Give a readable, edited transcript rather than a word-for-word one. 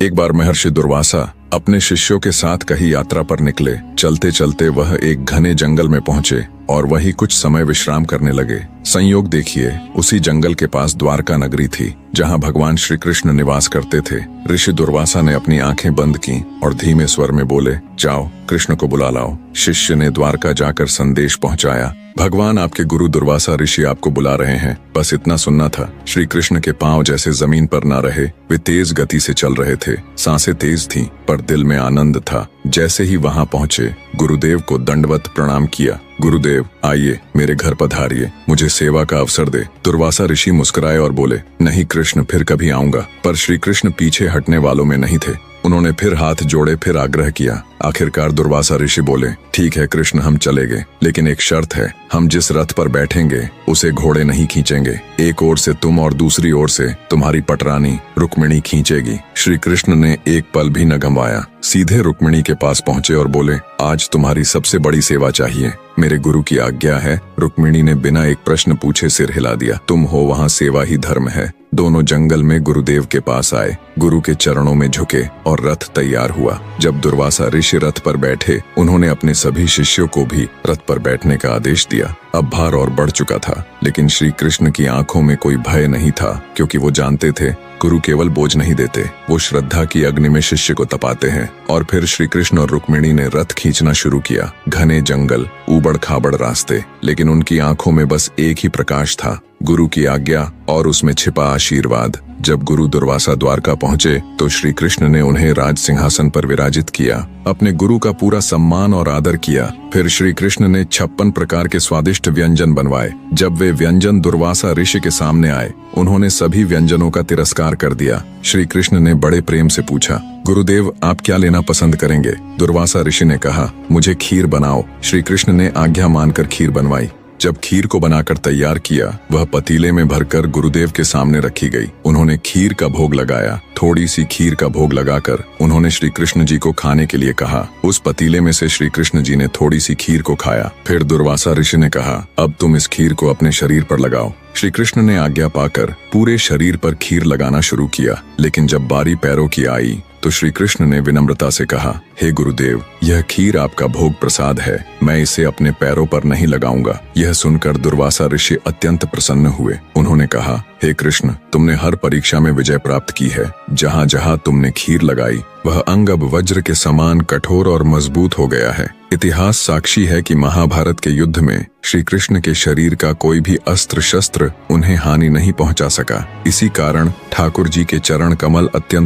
एक बार महर्षि दुर्वासा अपने शिष्यों के साथ कहीं यात्रा पर निकले। चलते चलते वह एक घने जंगल में पहुंचे और वहीं कुछ समय विश्राम करने लगे। संयोग देखिए, उसी जंगल के पास द्वारका नगरी थी, जहां भगवान श्री कृष्ण निवास करते थे। ऋषि दुर्वासा ने अपनी आंखें बंद की और धीमे स्वर में बोले, जाओ कृष्ण को बुला लाओ। शिष्य ने द्वारका जाकर संदेश पहुंचाया, भगवान आपके गुरु दुर्वासा ऋषि आपको बुला रहे हैं। बस इतना सुनना था। श्री कृष्ण के पांव जैसे जमीन पर ना रहे, वे तेज गति से चल रहे थे। सांसें तेज थीं, पर दिल में आनंद था। जैसे ही वहां पहुंचे, गुरुदेव को दंडवत प्रणाम किया। गुरुदेव आइए, मेरे घर पधारिए, मुझे सेवा का अवसर दे। दुर्वासा ऋषि मुस्कुराए और बोले, नहीं कृष्ण, फिर कभी आऊंगा। पर श्री कृष्ण पीछे हटने वालों में नहीं थे। उन्होंने फिर हाथ जोड़े, फिर आग्रह किया। आखिरकार दुर्वासा ऋषि बोले, ठीक है कृष्ण, हम चलेंगे, लेकिन एक शर्त है, हम जिस रथ पर बैठेंगे उसे घोड़े नहीं खींचेंगे। एक ओर से तुम और दूसरी ओर से तुम्हारी पटरानी रुक्मिणी खींचेगी। श्री कृष्ण ने एक पल भी न गंवाया, सीधे रुक्मिणी के पास पहुंचे और बोले, आज तुम्हारी सबसे बड़ी सेवा चाहिए, मेरे गुरु की आज्ञा है। रुक्मिणी ने बिना एक प्रश्न पूछे सिर हिला दिया। तुम हो वहाँ सेवा ही धर्म है। दोनों जंगल में गुरुदेव के पास आए, गुरु के चरणों में झुके और रथ तैयार हुआ। जब दुर्वासा ऋषि रथ पर बैठे, उन्होंने अपने सभी शिष्यों को भी रथ पर बैठने का आदेश दिया। अब भार और बढ़ चुका था, लेकिन श्री कृष्ण की आंखों में कोई भय नहीं था, क्योंकि वो जानते थे गुरु केवल बोझ नहीं देते, वो श्रद्धा की अग्नि में शिष्य को तपाते हैं। और फिर श्री कृष्ण और रुक्मिणी ने रथ खींचना शुरू किया। घने जंगल, ऊबड़ खाबड़ रास्ते, लेकिन उनकी आंखों में बस एक ही प्रकाश था, गुरु की आज्ञा और उसमें छिपा आशीर्वाद। जब गुरु दुर्वासा द्वारका पहुंचे तो श्री कृष्ण ने उन्हें राज सिंहासन पर विराजित किया, अपने गुरु का पूरा सम्मान और आदर किया। फिर श्री कृष्ण ने 56 प्रकार के स्वादिष्ट व्यंजन बनवाए। जब वे व्यंजन दुर्वासा ऋषि के सामने आए, उन्होंने सभी व्यंजनों का तिरस्कार कर दिया। श्री कृष्ण ने बड़े प्रेम से पूछा, गुरुदेव आप क्या लेना पसंद करेंगे? दुर्वासा ऋषि ने कहा, मुझे खीर बनाओ। श्री कृष्ण ने आज्ञा मानकर खीर बनवाई। जब खीर को बनाकर तैयार किया, वह पतीले में भरकर गुरुदेव के सामने रखी गई। उन्होंने खीर का भोग लगाया। थोड़ी सी खीर का भोग लगाकर उन्होंने श्री कृष्ण जी को खाने के लिए कहा। उस पतीले में से श्री कृष्ण जी ने थोड़ी सी खीर को खाया। फिर दुर्वासा ऋषि ने कहा, अब तुम इस खीर को अपने शरीर पर लगाओ। श्री कृष्ण ने आज्ञा पाकर पूरे शरीर पर खीर लगाना शुरू किया, लेकिन जब बारी पैरों की आई तो श्री कृष्ण ने विनम्रता से कहा, हे गुरुदेव, यह खीर आपका भोग प्रसाद है, मैं इसे अपने पैरों पर नहीं लगाऊंगा। यह सुनकर दुर्वासा ऋषि अत्यंत प्रसन्न हुए। उन्होंने कहा, हे कृष्ण, तुमने हर परीक्षा में विजय प्राप्त की है। जहाँ जहाँ तुमने खीर लगाई, वह अंग अब वज्र के समान कठोर और मजबूत हो गया है। इतिहास साक्षी है कि महाभारत के युद्ध में श्री कृष्ण के शरीर का कोई भी अस्त्र शस्त्र उन्हें हानि नहीं पहुंचा सका। इसी कारण ठाकुर जी के चरण कमल अत्यंत